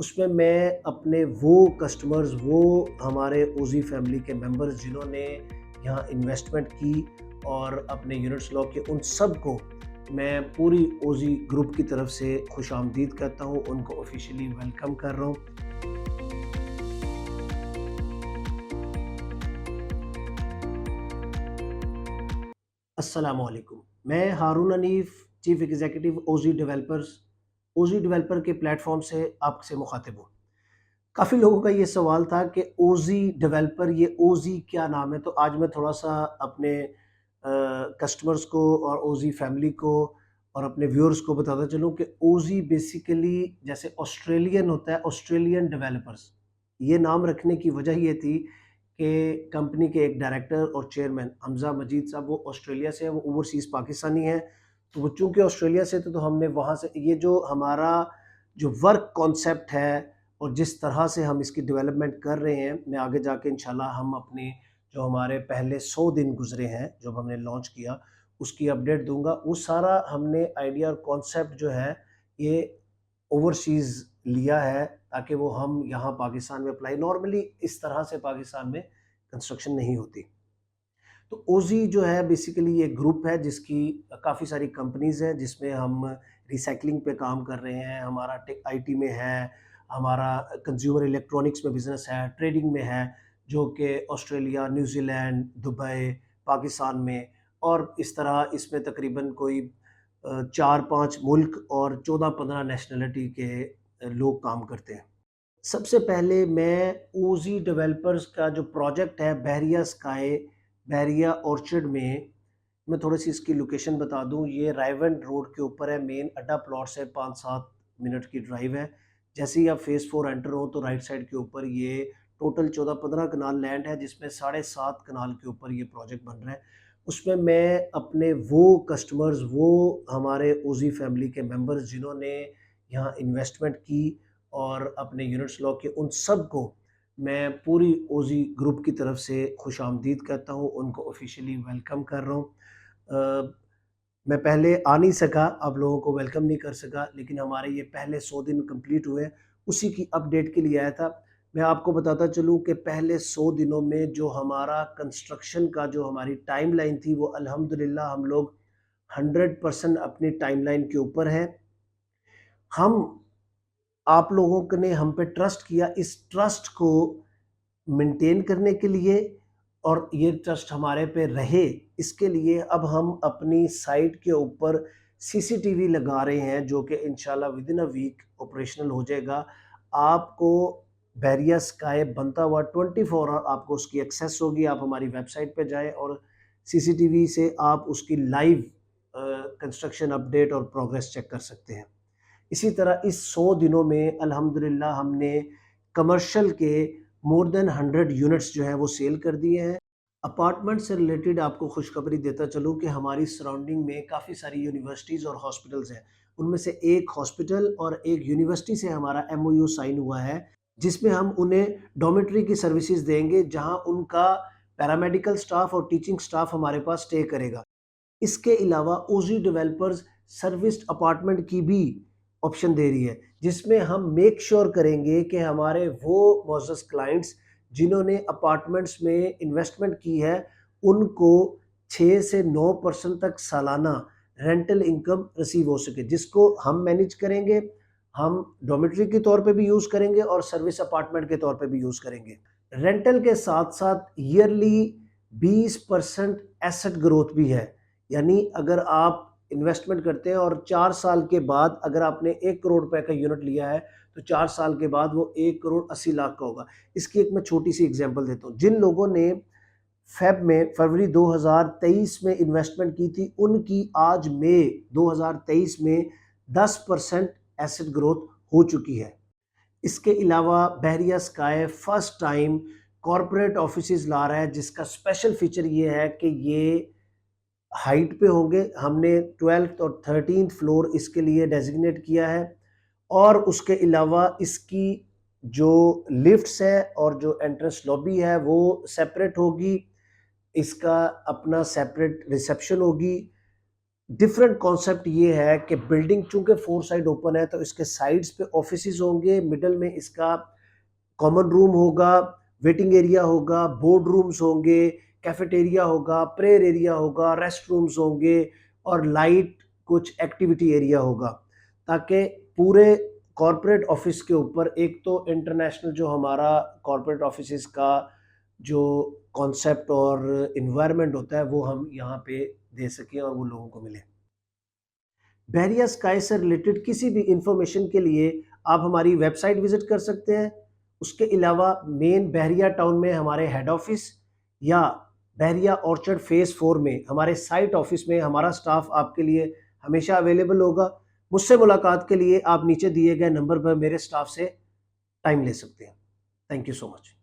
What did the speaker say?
उसमें मैं अपने वो कस्टमर्स, वो हमारे ओजी फैमिली के मेंबर्स जिन्होंने यहाँ इन्वेस्टमेंट की और अपने यूनिट्स लॉ के, उन सब को मैं पूरी ओजी ग्रुप की तरफ से खुशामदीद कहता हूँ, उनको ऑफिशियली वेलकम कर रहा हूँ। अस्सलाम वालेकुम। मैं हारून हनीफ, चीफ एग्जीक्यूटिव ओजी डेवलपर्स, ओजी डेवलपर के प्लेटफॉर्म से आपसे मुखातिब हूँ। काफ़ी लोगों का ये सवाल था कि ओजी डेवलपर, ये ओजी क्या नाम है? तो आज मैं थोड़ा-सा अपने कस्टमर्स को और ओजी फैमिली को और अपने व्यूअर्स को बताता चलूँ कि ओजी बेसिकली जैसे ऑस्ट्रेलियन होता है, ऑस्ट्रेलियन डेवलपर्स। ये नाम रखने की वजह ये थी कि कंपनी के एक डायरेक्टर और चेयरमैन हमज़ा मजीद साहब, वो ऑस्ट्रेलिया से हैं, वो ओवरसीज़ पाकिस्तानी हैं। तो वो चूँकि ऑस्ट्रेलिया से थे, तो हमने वहाँ से ये जो हमारा जो वर्क कॉन्सेप्ट है और जिस तरह से हम इसकी डेवलपमेंट कर रहे हैं, मैं आगे जाके इंशाल्लाह हम अपने जो हमारे पहले 100 दिन गुज़रे हैं, जब हमने लॉन्च किया, उसकी अपडेट दूँगा। वो सारा हमने आइडिया और कॉन्सेप्ट जो है, ये ओवरसीज़ लिया है, ताकि वो हम यहाँ पाकिस्तान में अप्लाई, नॉर्मली इस तरह से पाकिस्तान में कंस्ट्रक्शन नहीं होती। तो ओजी जो है बेसिकली एक ग्रुप है जिसकी काफ़ी सारी कंपनीज़ हैं, जिसमें हम रिसाइक्लिंग पे काम कर रहे हैं, हमारा टेक आईटी में है, हमारा कंज्यूमर इलेक्ट्रॉनिक्स में बिज़नेस है, ट्रेडिंग में है, जो कि ऑस्ट्रेलिया, न्यूज़ीलैंड, दुबई, पाकिस्तान में, और इस तरह इसमें तकरीबन कोई 4-5 मुल्क और 14-15 नेशनैलिटी के लोग काम करते हैं। सबसे पहले मैं ओजी डेवलपर्स का जो प्रोजेक्ट है बहरिया स्काई, बहरिया ऑर्चर्ड में, मैं थोड़ी-सी इसकी लोकेशन बता दूँ। ये रायवंड रोड के ऊपर है, मेन अड्डा प्लॉट से 5-7 मिनट की ड्राइव है। जैसे ही आप फ़ेज़ 4 एंटर हो, तो राइट साइड के ऊपर ये टोटल 14-15 कनाल लैंड है, जिसमें 7.5 कनाल के ऊपर ये प्रोजेक्ट बन रहा है। उसमें मैं अपने वो कस्टमर्स, वो हमारे ओजी फैमिली के मेंबर्स जिन्होंने यहाँ इन्वेस्टमेंट की और अपने यूनिट्स लॉ के, उन सब को मैं पूरी ओजी ग्रुप की तरफ से खुशामदीद कहता हूँ, उनको ऑफिशियली वेलकम कर रहा हूँ। अ, मैं पहले आ नहीं सका, आप लोगों को वेलकम नहीं कर सका, लेकिन हमारे ये पहले 100 दिन कंप्लीट हुए हैं, उसी की अपडेट के लिए आया था। मैं आपको बताता चलूँ कि पहले 100 दिनों में जो हमारा कंस्ट्रक्शन का जो हमारी टाइमलाइन थी, वो अल्हम्दुलिल्लाह हम लोग 100% अपनी टाइमलाइन के ऊपर हैं। हम आप लोगों क ने हम पे ट्रस्ट किया, इस ट्रस्ट को मेंटेन करने के लिए और ये ट्रस्ट हमारे पे रहे, इसके लिए अब हम अपनी साइट के ऊपर सीसीटीवी लगा रहे हैं, जो कि इंशाल्लाह विदिन अ वीक ऑपरेशनल हो जाएगा। आपको बैरियर स्काई बनता हुआ 24 आवर आपको उसकी एक्सेस होगी। आप हमारी वेबसाइट पे जाएँ और सीसीटीवी से आप उसकी लाइव कंस्ट्रक्शन अपडेट और प्रोग्रेस चेक कर सकते हैं। इसी तरह इस 100 दिनों में अल्हम्दुलिल्लाह हमने कमर्शियल के मोर देन 100 यूनिट्स जो हैं वो सेल कर दिए हैं। अपार्टमेंट से रिलेटेड आपको खुशखबरी देता चलूँ कि हमारी सराउंडिंग में काफ़ी सारी यूनिवर्सिटीज़ और हॉस्पिटल्स हैं। उनमें से एक हॉस्पिटल और एक यूनिवर्सिटी से हमारा एमओयू साइन हुआ है, जिसमें हम उन्हें डॉर्मेटरी की सर्विसेज़ देंगे, जहाँ उनका पैरामेडिकल स्टाफ और टीचिंग स्टाफ हमारे पास स्टे करेगा। इसके अलावा ओजी डेवलपर्स सर्विस्ड अपार्टमेंट की भी ऑप्शन दे रही है, जिसमें हम मेक श्योर करेंगे कि हमारे वो मोअज़्ज़ज़ क्लाइंट्स जिन्होंने अपार्टमेंट्स में इन्वेस्टमेंट की है, उनको 6 से 9% तक सालाना रेंटल इनकम रिसीव हो सके, जिसको हम मैनेज करेंगे। हम डॉर्मेटरी के तौर पे भी यूज़ करेंगे और सर्विस अपार्टमेंट के तौर पे भी यूज़ करेंगे। रेंटल के साथ-साथ ईयरली 20% एसेट ग्रोथ भी है। यानी अगर आप इन्वेस्टमेंट करते हैं और 4 साल के बाद अगर आपने 1 करोड़ रुपए का यूनिट लिया है, तो 4 साल के बाद वो 1 करोड़ 80 लाख का होगा। इसकी एक मैं छोटी-सी एग्ज़ाम्पल देता हूँ। जिन लोगों ने फरवरी 2023 में इन्वेस्टमेंट की थी, उनकी आज मई 2023 में 10% एसेट ग्रोथ हो चुकी है। इसके अलावा Bahria sky first time corporate offices ला रहा है, जिसका स्पेशल फीचर ये है कि ये हाइट पे होंगे। हमने 12th और 13th फ्लोर इसके लिए डेज़िग्नेट किया है, और उसके अलावा इसकी जो लिफ्ट्स है और जो एंट्रेंस लॉबी है वो सेपरेट होगी। इसका अपना सेपरेट रिसेप्शन होगी। डिफरेंट कॉन्सेप्ट ये है कि बिल्डिंग चूंकि 4 साइड ओपन है तो इसके साइड्स पे ऑफिसेज होंगे, मिडल में इसका कॉमन रूम होगा, वेटिंग एरिया होगा, बोर्ड रूम्स होंगे, कैफेटेरिया होगा, प्रेयर एरिया होगा, रेस्ट रूम्स होंगे और लाइट कुछ एक्टिविटी एरिया होगा, ताकि पूरे कॉरपोरेट ऑफिस के ऊपर एक तो इंटरनेशनल जो हमारा कॉरपोरेट ऑफिस का जो कॉन्सेप्ट और इन्वायरमेंट होता है वो हम यहाँ पे दे सकें और वो लोगों को मिले। बहरिया स्काई से रिलेटेड किसी भी इंफॉर्मेशन के लिए आप हमारी वेबसाइट विजिट कर सकते हैं। उसके अलावा मेन बहरिया टाउन में हमारे हेड ऑफिस या बहरिया ऑर्चर्ड फेज़ 4 में हमारे साइट ऑफिस में हमारा स्टाफ आपके लिए हमेशा अवेलेबल होगा। मुझसे मुलाकात के लिए आप नीचे दिए गए नंबर पर मेरे स्टाफ से टाइम ले सकते हैं। Thank you so much.